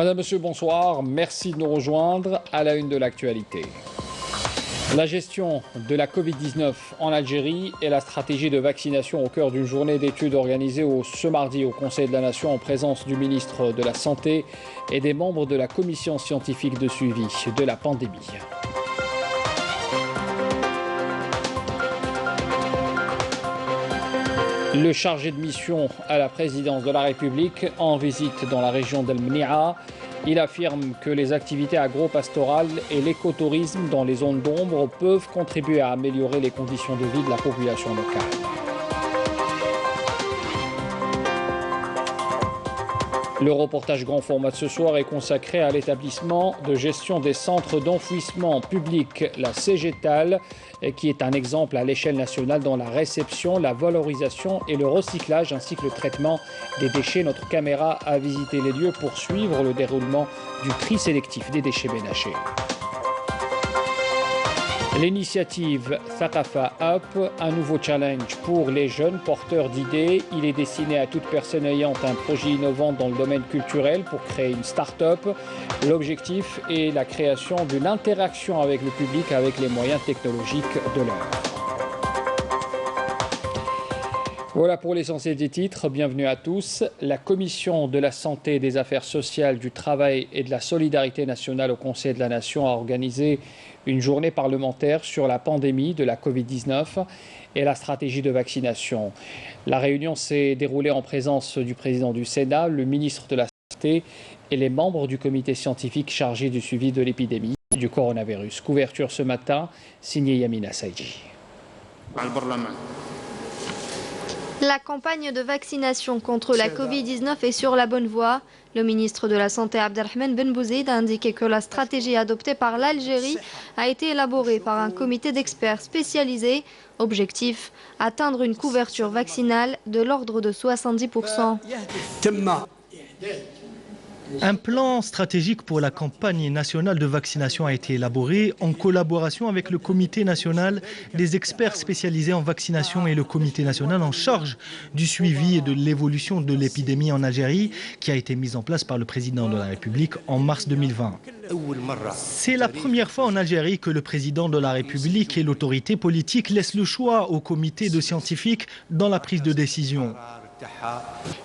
Madame, Monsieur, bonsoir. Merci de nous rejoindre à la une de l'actualité. La gestion de la Covid-19 en Algérie et la stratégie de vaccination au cœur d'une journée d'études organisée ce mardi au Conseil de la Nation en présence du ministre de la Santé et des membres de la commission scientifique de suivi de la pandémie. Le chargé de mission à la présidence de la République en visite dans la région d'El Mnia, il affirme que les activités agro-pastorales et l'écotourisme dans les zones d'ombre peuvent contribuer à améliorer les conditions de vie de la population locale. Le reportage grand format de ce soir est consacré à l'établissement de gestion des centres d'enfouissement public, la CEGETAL, qui est un exemple à l'échelle nationale dans la réception, la valorisation et le recyclage ainsi que le traitement des déchets. Notre caméra a visité les lieux pour suivre le déroulement du tri sélectif des déchets ménagers. L'initiative Thaqafa Up, un nouveau challenge pour les jeunes porteurs d'idées. Il est destiné à toute personne ayant un projet innovant dans le domaine culturel pour créer une start-up. L'objectif est la création d'une interaction avec le public avec les moyens technologiques de l'heure. Voilà pour l'essentiel des titres. Bienvenue à tous. La Commission de la Santé, des Affaires sociales, du Travail et de la Solidarité nationale au Conseil de la Nation a organisé une journée parlementaire sur la pandémie de la Covid-19 et la stratégie de vaccination. La réunion s'est déroulée en présence du président du Sénat, le ministre de la Santé et les membres du comité scientifique chargé du suivi de l'épidémie du coronavirus. Couverture ce matin, signée Yamina Saïdji. La campagne de vaccination contre la Covid-19 est sur la bonne voie. Le ministre de la Santé, Abdelrahman Ben Bouzid, a indiqué que la stratégie adoptée par l'Algérie a été élaborée par un comité d'experts spécialisés. Objectif, atteindre une couverture vaccinale de l'ordre de 70%. Un plan stratégique pour la campagne nationale de vaccination a été élaboré en collaboration avec le comité national des experts spécialisés en vaccination et le comité national en charge du suivi et de l'évolution de l'épidémie en Algérie qui a été mise en place par le président de la République en mars 2020. C'est la première fois en Algérie que le président de la République et l'autorité politique laissent le choix au comité de scientifiques dans la prise de décision.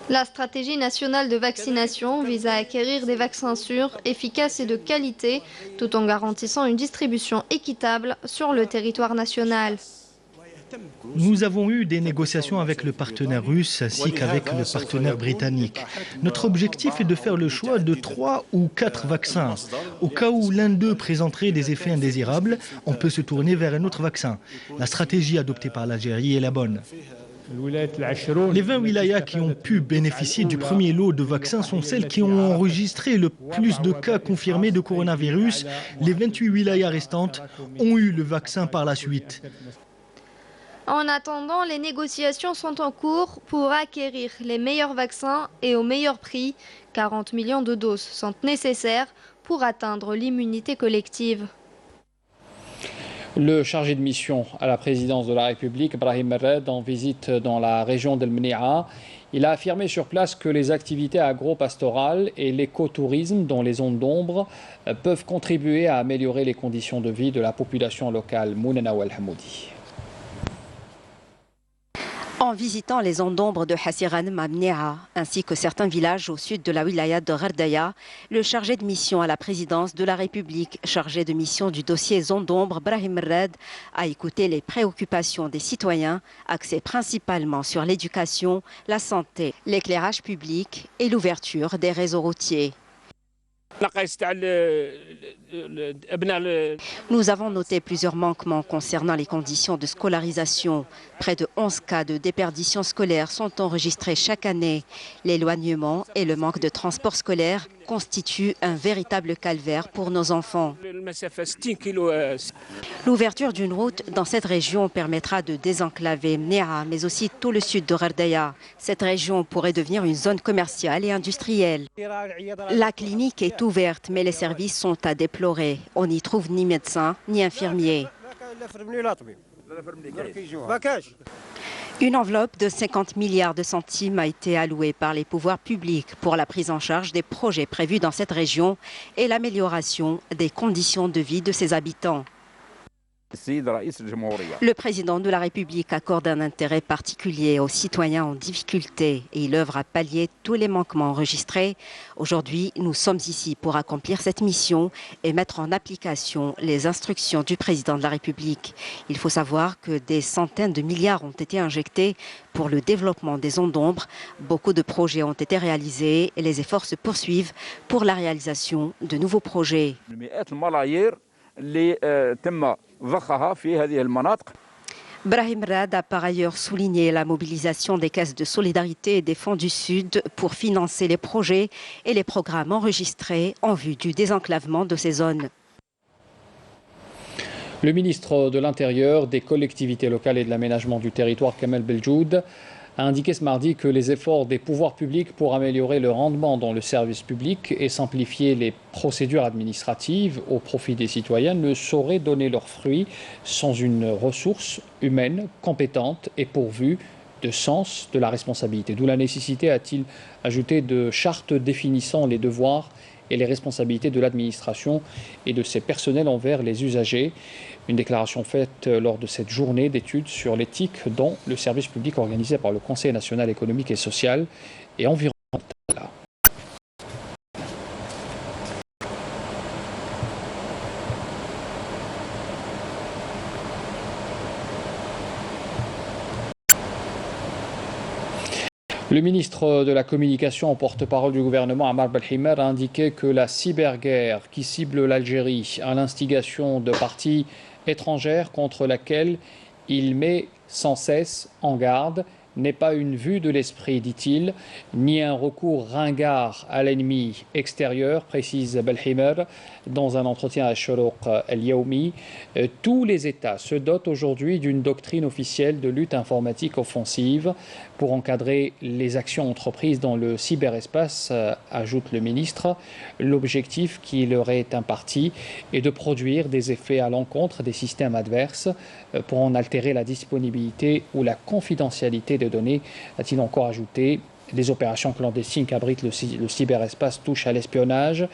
La stratégie nationale de vaccination vise à acquérir des vaccins sûrs, efficaces et de qualité, tout en garantissant une distribution équitable sur le territoire national. Nous avons eu des négociations avec le partenaire russe ainsi qu'avec le partenaire britannique. Notre objectif est de faire le choix de 3 ou 4 vaccins. Au cas où l'un d'eux présenterait des effets indésirables, on peut se tourner vers un autre vaccin. La stratégie adoptée par l'Algérie est la bonne. Les 20 wilayas qui ont pu bénéficier du premier lot de vaccins sont celles qui ont enregistré le plus de cas confirmés de coronavirus. Les 28 wilayas restantes ont eu le vaccin par la suite. En attendant, les négociations sont en cours pour acquérir les meilleurs vaccins et au meilleur prix. 40 millions de doses sont nécessaires pour atteindre l'immunité collective. Le chargé de mission à la présidence de la République, Brahim Merred, en visite dans la région d'El Mnia, il a affirmé sur place que les activités agro-pastorales et l'écotourisme dans les zones d'ombre peuvent contribuer à améliorer les conditions de vie de la population locale. Mounena Ouelhamoudi. En visitant les zones d'ombre de Hassiran Mamnea, ainsi que certains villages au sud de la wilaya de Ghardaya, le chargé de mission à la présidence de la République, chargé de mission du dossier zone d'ombre, Brahim Red, a écouté les préoccupations des citoyens, axées principalement sur l'éducation, la santé, l'éclairage public et l'ouverture des réseaux routiers. Nous avons noté plusieurs manquements concernant les conditions de scolarisation. Près de 11 cas de déperdition scolaire sont enregistrés chaque année. L'éloignement et le manque de transport scolaire constituent un véritable calvaire pour nos enfants. L'ouverture d'une route dans cette région permettra de désenclaver Mnea, mais aussi tout le sud de Ghardaya. Cette région pourrait devenir une zone commerciale et industrielle. La clinique est ouverte, mais les services sont à déplorer. On n'y trouve ni médecins ni infirmiers. Une enveloppe de 50 milliards de centimes a été allouée par les pouvoirs publics pour la prise en charge des projets prévus dans cette région et l'amélioration des conditions de vie de ses habitants. Le président de la République accorde un intérêt particulier aux citoyens en difficulté et il œuvre à pallier tous les manquements enregistrés. Aujourd'hui, nous sommes ici pour accomplir cette mission et mettre en application les instructions du président de la République. Il faut savoir que des centaines de milliards ont été injectés pour le développement des zones d'ombre. Beaucoup de projets ont été réalisés et les efforts se poursuivent pour la réalisation de nouveaux projets. Brahim Rad a par ailleurs souligné la mobilisation des caisses de solidarité et des fonds du Sud pour financer les projets et les programmes enregistrés en vue du désenclavement de ces zones. Le ministre de l'Intérieur, des collectivités locales et de l'aménagement du territoire, Kamel Beljoud, a indiqué ce mardi que les efforts des pouvoirs publics pour améliorer le rendement dans le service public et simplifier les procédures administratives au profit des citoyens ne sauraient donner leurs fruits sans une ressource humaine compétente et pourvue de sens de la responsabilité. D'où la nécessité, a-t-il ajouté, de chartes définissant les devoirs et les responsabilités de l'administration et de ses personnels envers les usagers. Une déclaration faite lors de cette journée d'études sur l'éthique dans le service public organisé par le Conseil national économique et social et environnemental. Le ministre de la Communication, en porte-parole du gouvernement, Ammar Belhimer, a indiqué que la cyberguerre qui cible l'Algérie à l'instigation de parties étrangères contre laquelle il met sans cesse en garde n'est pas une vue de l'esprit, dit-il, ni un recours ringard à l'ennemi extérieur, précise Belhimer dans un entretien à Shuruq al-Yaoumi. Tous les États se dotent aujourd'hui d'une doctrine officielle de lutte informatique offensive pour encadrer les actions entreprises dans le cyberespace, ajoute le ministre. L'objectif qui leur est imparti est de produire des effets à l'encontre des systèmes adverses pour en altérer la disponibilité ou la confidentialité des données, a-t-il encore ajouté. Les opérations clandestines qu'abrite le cyberespace touchent à l'espionnage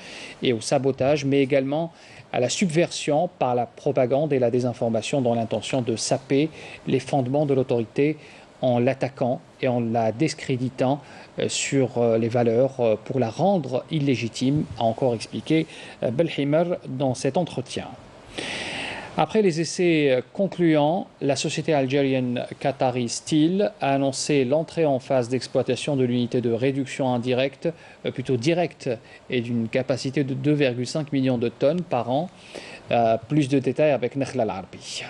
et au sabotage, mais également à la subversion par la propagande et la désinformation dans l'intention de saper les fondements de l'autorité en l'attaquant et en la discréditant sur les valeurs pour la rendre illégitime, a encore expliqué Belhimer dans cet entretien. Après les essais concluants, la société algérienne Qatari Steel a annoncé l'entrée en phase d'exploitation de l'unité de réduction indirecte, plutôt directe, et d'une capacité de 2,5 millions de tonnes par an. Plus de détails avec Nakhla Al-Arbi.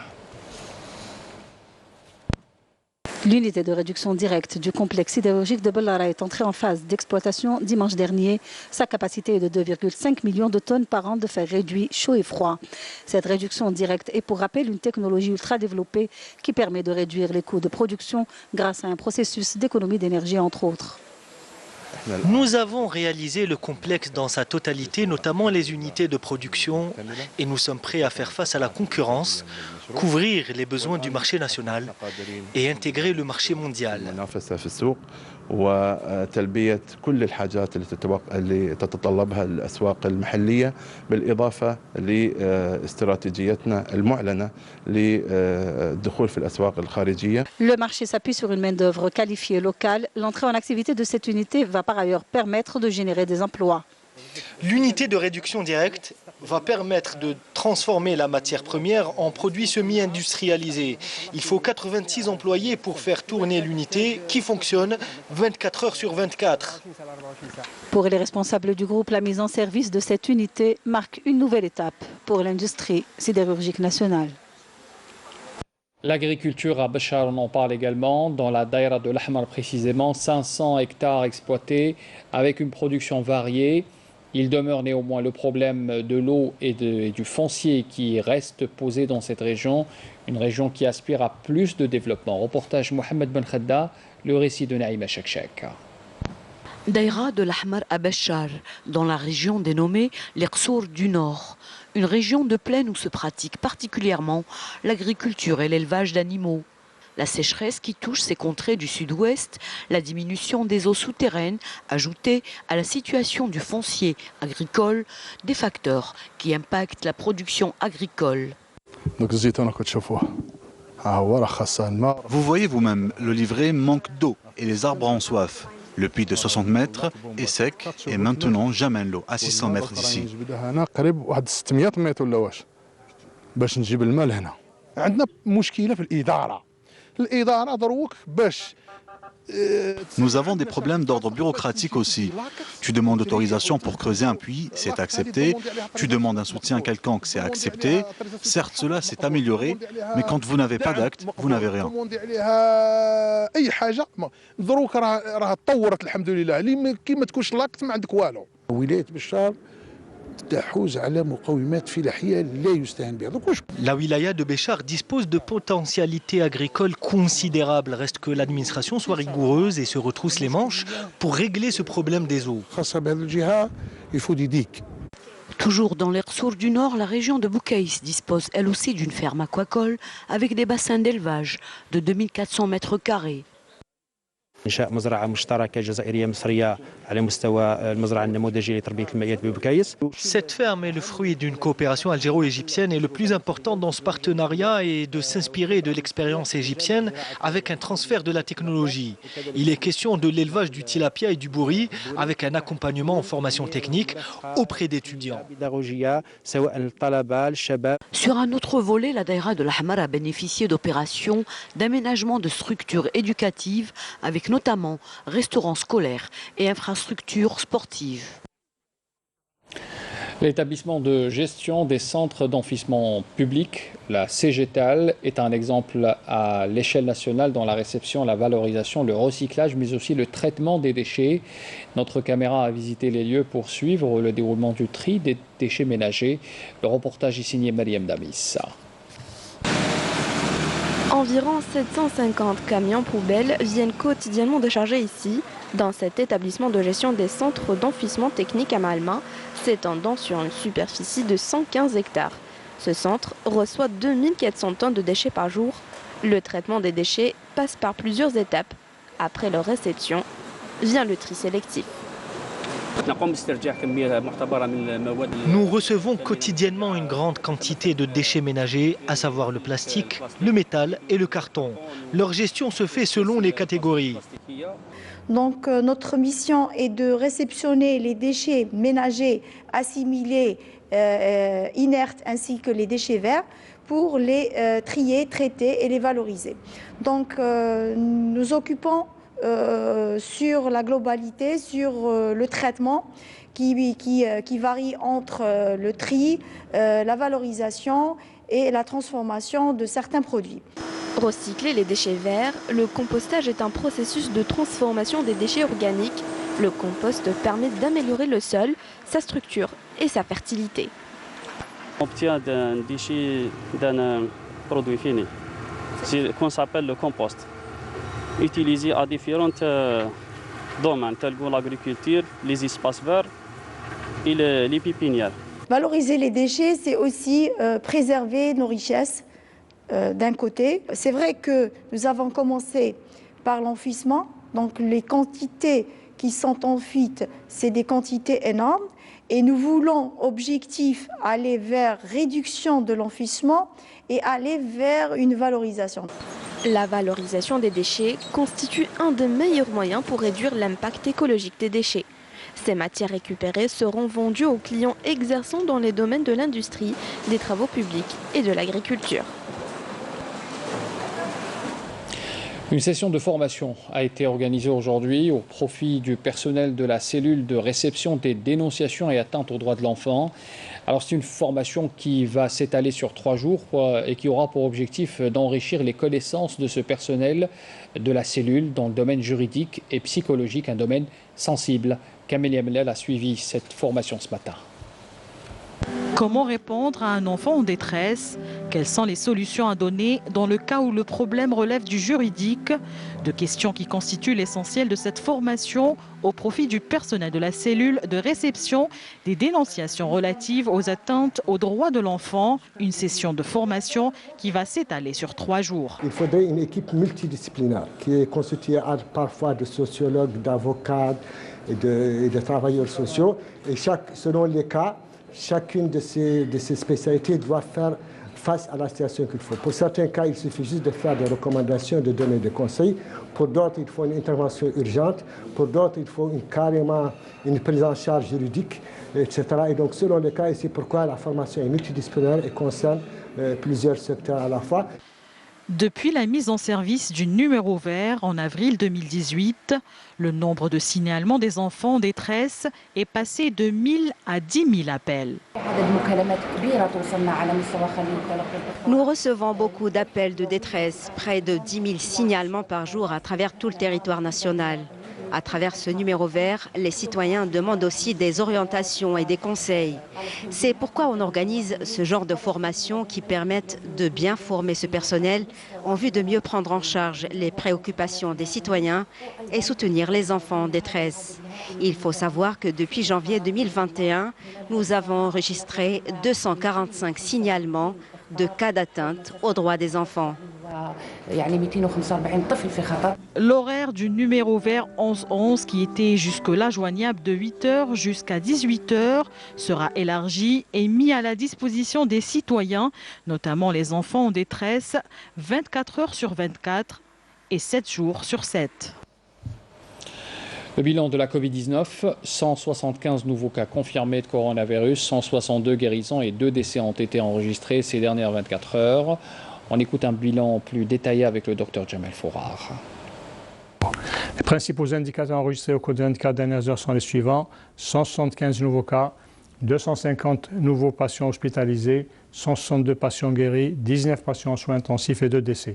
L'unité de réduction directe du complexe sidérurgique de Bellara est entrée en phase d'exploitation dimanche dernier. Sa capacité est de 2,5 millions de tonnes par an de fer réduit chaud et froid. Cette réduction directe est pour rappel une technologie ultra développée qui permet de réduire les coûts de production grâce à un processus d'économie d'énergie entre autres. Nous avons réalisé le complexe dans sa totalité, notamment les unités de production, et nous sommes prêts à faire face à la concurrence, couvrir les besoins du marché national et intégrer le marché mondial. وتلبية كل الحاجات اللي تتطلبها الأسواق المحلية بالإضافة لاستراتيجيتنا المعلنة للدخول في الأسواق الخارجية. Le marché s'appuie sur une main-d'œuvre qualifiée locale. L'entrée en activité de cette unité va par ailleurs permettre de générer des emplois. L'unité de réduction directe va permettre de transformer la matière première en produits semi-industrialisés. Il faut 86 employés pour faire tourner l'unité qui fonctionne 24 heures sur 24. Pour les responsables du groupe, la mise en service de cette unité marque une nouvelle étape pour l'industrie sidérurgique nationale. L'agriculture à Béchar, on en parle également, dans la Daïra de l'Ahmar précisément, 500 hectares exploités avec une production variée. Il demeure néanmoins le problème de l'eau et du foncier qui reste posé dans cette région, une région qui aspire à plus de développement. Reportage Mohamed Ben Khadda, le récit de Naïma Chekchek. Daïra de l'Ahmar à Béchar, dans la région dénommée l'Iqsour du Nord, une région de plaine où se pratique particulièrement l'agriculture et l'élevage d'animaux. La sécheresse qui touche ces contrées du sud-ouest, la diminution des eaux souterraines, ajoutée à la situation du foncier agricole, des facteurs qui impactent la production agricole. Vous voyez vous-même, le livret manque d'eau et les arbres ont soif. Le puits de 60 mètres est sec et maintenant j'amène l'eau à 600 mètres d'ici. Nous avons des problèmes d'ordre bureaucratique aussi. Tu demandes autorisation pour creuser un puits, c'est accepté. Tu demandes un soutien quelconque, c'est accepté. Certes, cela s'est amélioré, mais quand vous n'avez pas d'acte, vous n'avez rien. La wilaya de Béchar dispose de potentialités agricoles considérables. Reste que l'administration soit rigoureuse et se retrousse les manches pour régler ce problème des eaux. Toujours dans l'Ersour du Nord, la région de Boucaïs dispose elle aussi d'une ferme aquacole avec des bassins d'élevage de 2400 mètres carrés. إنشاء مزرعة مشتركة جزائرية مصرية على مستوى المزرعة النموذجية لتربية المائيات ببكايس. Cette ferme est le fruit d'une coopération algéro-égyptienne et le plus important dans ce partenariat est de s'inspirer de l'expérience égyptienne avec un transfert de la technologie. Il est question de l'élevage du tilapia et du bourri avec un accompagnement en formation technique auprès d'étudiants. Sur un autre volet, la Daïra de l'Ahmar a bénéficié d'opérations d'aménagement de structures éducatives avec notamment restaurants scolaires et infrastructures sportives. L'établissement de gestion des centres d'enfouissement public, la CGTAL, est un exemple à l'échelle nationale dans la réception, la valorisation, le recyclage, mais aussi le traitement des déchets. Notre caméra a visité les lieux pour suivre le déroulement du tri des déchets ménagers. Le reportage est signé Mariam Damis. Environ 750 camions poubelles viennent quotidiennement décharger ici, dans cet établissement de gestion des centres d'enfouissement technique à Malma, s'étendant sur une superficie de 115 hectares. Ce centre reçoit 2400 tonnes de déchets par jour. Le traitement des déchets passe par plusieurs étapes. Après leur réception, vient le tri sélectif. Nous recevons quotidiennement une grande quantité de déchets ménagers, à savoir le plastique, le métal et le carton. Leur gestion se fait selon les catégories. Donc notre mission est de réceptionner les déchets ménagers assimilés, inertes, ainsi que les déchets verts, pour les trier, traiter et les valoriser. Donc nous occupons sur la globalité, sur le traitement qui varie entre le tri, la valorisation et la transformation de certains produits. Recycler les déchets verts, le compostage est un processus de transformation des déchets organiques. Le compost permet d'améliorer le sol, sa structure et sa fertilité. On obtient un déchet d'un produit fini, qu'on s'appelle le compost, utilisé à différents domaines, tels que l'agriculture, les espaces verts et les pépinières. Valoriser les déchets, c'est aussi préserver nos richesses d'un côté. C'est vrai que nous avons commencé par l'enfouissement, donc les quantités qui sont enfuites, c'est des quantités énormes. Et nous voulons, objectif, aller vers réduction de l'enfouissement et aller vers une valorisation. La valorisation des déchets constitue un des meilleurs moyens pour réduire l'impact écologique des déchets. Ces matières récupérées seront vendues aux clients exerçant dans les domaines de l'industrie, des travaux publics et de l'agriculture. Une session de formation a été organisée aujourd'hui au profit du personnel de la cellule de réception des dénonciations et atteintes aux droits de l'enfant. Alors c'est une formation qui va s'étaler sur 3 jours et qui aura pour objectif d'enrichir les connaissances de ce personnel de la cellule dans le domaine juridique et psychologique, un domaine sensible. Camélia Mellel a suivi cette formation ce matin. Comment répondre à un enfant en détresse? Quelles sont les solutions à donner dans le cas où le problème relève du juridique? De questions qui constituent l'essentiel de cette formation au profit du personnel de la cellule de réception des dénonciations relatives aux atteintes aux droits de l'enfant. Une session de formation qui va s'étaler sur 3 jours. Il faudrait une équipe multidisciplinaire qui est constituée parfois de sociologues, d'avocats et de travailleurs sociaux. Et selon les cas, chacune de ces spécialités doit faire face à la situation qu'il faut. Pour certains cas, il suffit juste de faire des recommandations, de donner des conseils. Pour d'autres, il faut une intervention urgente. Pour d'autres, il faut carrément une prise en charge juridique, etc. Et donc, selon les cas, et c'est pourquoi la formation est multidisciplinaire et concerne plusieurs secteurs à la fois. Depuis la mise en service du numéro vert en avril 2018, le nombre de signalements des enfants en détresse est passé de 1000 à 10 000 appels. Nous recevons beaucoup d'appels de détresse, près de 10 000 signalements par jour à travers tout le territoire national. À travers ce numéro vert, les citoyens demandent aussi des orientations et des conseils. C'est pourquoi on organise ce genre de formation qui permettent de bien former ce personnel en vue de mieux prendre en charge les préoccupations des citoyens et soutenir les enfants en détresse. Il faut savoir que depuis janvier 2021, nous avons enregistré 245 signalements de cas d'atteinte aux droits des enfants. L'horaire du numéro vert 1111 qui était jusque-là joignable de 8 h jusqu'à 18 h sera élargi et mis à la disposition des citoyens, notamment les enfants en détresse, 24 heures sur 24 et 7 jours sur 7. Le bilan de la Covid-19, 175 nouveaux cas confirmés de coronavirus, 162 guérisons et 2 décès ont été enregistrés ces dernières 24 heures. On écoute un bilan plus détaillé avec le docteur Jamel Fourar. Les principaux indicateurs enregistrés au cours des 24 dernières heures sont les suivants. 175 nouveaux cas, 250 nouveaux patients hospitalisés, 162 patients guéris, 19 patients en soins intensifs et 2 décès.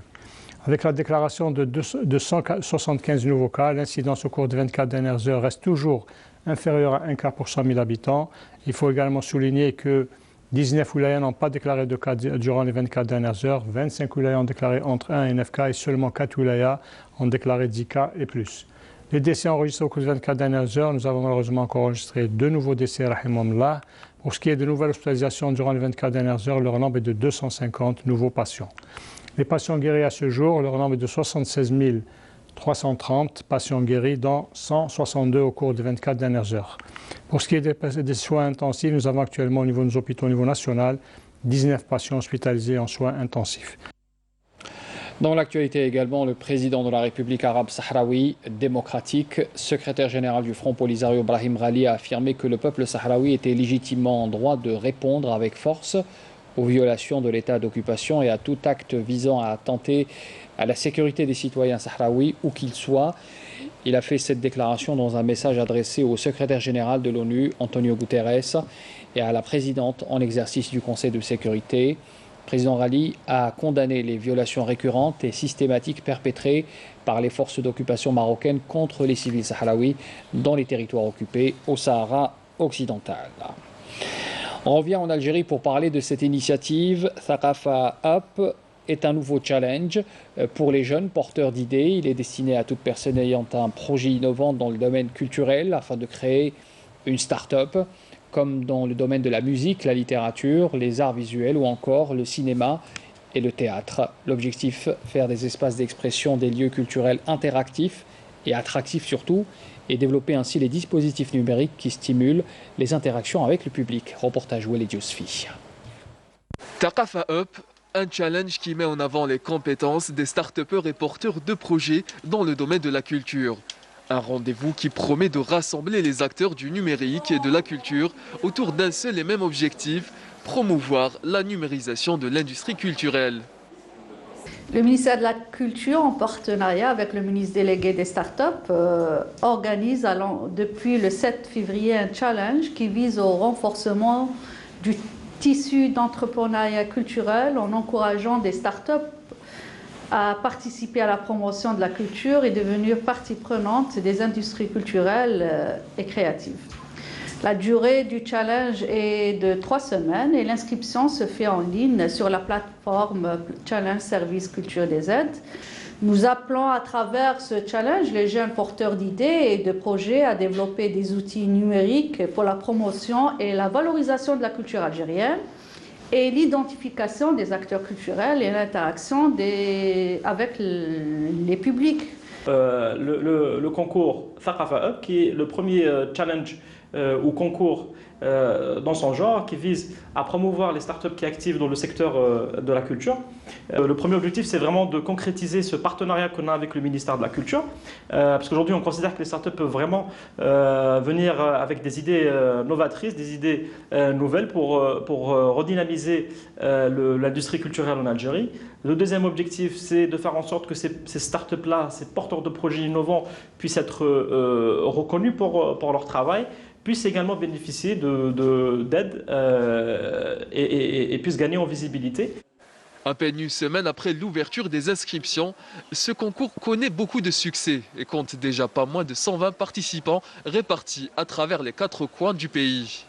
Avec la déclaration de 175 nouveaux cas, l'incidence au cours des 24 dernières heures reste toujours inférieure à 1 cas pour 100 000 habitants. Il faut également souligner que 19 wilayas n'ont pas déclaré de cas durant les 24 dernières heures, 25 wilayas ont déclaré entre 1 et 9 cas et seulement 4 wilayas ont déclaré 10 cas et plus. Les décès enregistrés au cours des 24 dernières heures, nous avons malheureusement encore enregistré 2 nouveaux décès, rahimahumullah. Pour ce qui est de nouvelles hospitalisations durant les 24 dernières heures, leur nombre est de 250 nouveaux patients. Les patients guéris à ce jour, leur nombre est de 76 330 patients guéris, dont 162 au cours des 24 dernières heures. Pour ce qui est des soins intensifs, nous avons actuellement au niveau de nos hôpitaux au niveau national 19 patients hospitalisés en soins intensifs. Dans l'actualité également, le président de la République arabe sahraoui démocratique, secrétaire général du Front Polisario Brahim Ghali, a affirmé que le peuple sahraoui était légitimement en droit de répondre avec force aux violations de l'état d'occupation et à tout acte visant à attenter à la sécurité des citoyens sahraouis, où qu'ils soient. Il a fait cette déclaration dans un message adressé au secrétaire général de l'ONU, Antonio Guterres, et à la présidente en exercice du Conseil de sécurité. Le président Ghali a condamné les violations récurrentes et systématiques perpétrées par les forces d'occupation marocaines contre les civils sahraouis dans les territoires occupés au Sahara occidental. On revient en Algérie pour parler de cette initiative. Thaqafa Up est un nouveau challenge pour les jeunes porteurs d'idées. Il est destiné à toute personne ayant un projet innovant dans le domaine culturel afin de créer une start-up, comme dans le domaine de la musique, la littérature, les arts visuels ou encore le cinéma et le théâtre. L'objectif, faire des espaces d'expression, des lieux culturels interactifs et attractifs surtout, et développer ainsi les dispositifs numériques qui stimulent les interactions avec le public. Reportage Walid Yousfi. Thaqafa Up, un challenge qui met en avant les compétences des start-upers et porteurs de projets dans le domaine de la culture. Un rendez-vous qui promet de rassembler les acteurs du numérique et de la culture autour d'un seul et même objectif, promouvoir la numérisation de l'industrie culturelle. Le ministère de la Culture, en partenariat avec le ministre délégué des startups, organise depuis le 7 février un challenge qui vise au renforcement du tissu d'entrepreneuriat culturel en encourageant des startups à participer à la promotion de la culture et devenir partie prenante des industries culturelles et créatives. La durée du challenge est de 3 semaines et l'inscription se fait en ligne sur la plateforme Challenge Service Culture des Aides. Nous appelons à travers ce challenge les jeunes porteurs d'idées et de projets à développer des outils numériques pour la promotion et la valorisation de la culture algérienne et l'identification des acteurs culturels et l'interaction avec les publics. Le concours Thaqafa Up, qui est le premier challenge ou concours dans son genre, qui vise à promouvoir les startups qui activent dans le secteur de la culture. Le premier objectif, c'est vraiment de concrétiser ce partenariat qu'on a avec le ministère de la Culture, parce qu'aujourd'hui, on considère que les startups peuvent vraiment venir avec des idées novatrices, des idées nouvelles pour redynamiser l'industrie culturelle en Algérie. Le deuxième objectif, c'est de faire en sorte que ces startups-là, ces porteurs de projets innovants, puissent être reconnus pour leur travail, puissent également bénéficier d'aide et puissent gagner en visibilité. À peine une semaine après l'ouverture des inscriptions, ce concours connaît beaucoup de succès et compte déjà pas moins de 120 participants répartis à travers les 4 coins du pays.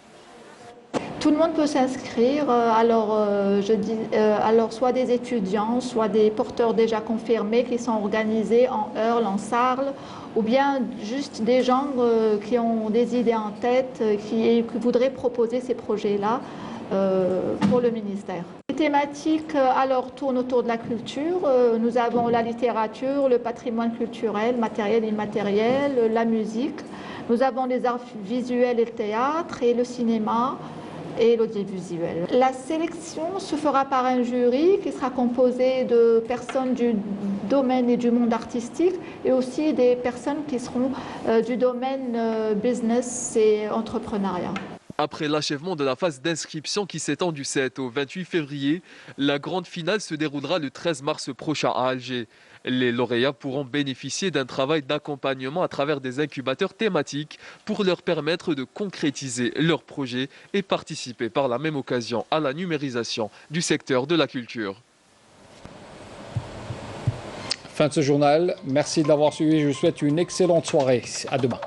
Tout le monde peut s'inscrire, alors soit des étudiants, soit des porteurs déjà confirmés qui sont organisés en Earl, en Sarl, ou bien juste des gens qui ont des idées en tête, qui voudraient proposer ces projets-là pour le ministère. Les thématiques alors tournent autour de la culture. Nous avons la littérature, le patrimoine culturel, matériel et immatériel, la musique. Nous avons les arts visuels et le théâtre et le cinéma et l'audiovisuel. La sélection se fera par un jury qui sera composé de personnes du domaine et du monde artistique et aussi des personnes qui seront du domaine business et entrepreneuriat. Après l'achèvement de la phase d'inscription qui s'étend du 7 au 28 février, la grande finale se déroulera le 13 mars prochain à Alger. Les lauréats pourront bénéficier d'un travail d'accompagnement à travers des incubateurs thématiques pour leur permettre de concrétiser leurs projets et participer par la même occasion à la numérisation du secteur de la culture. Fin de ce journal. Merci de l'avoir suivi. Je vous souhaite une excellente soirée. À demain.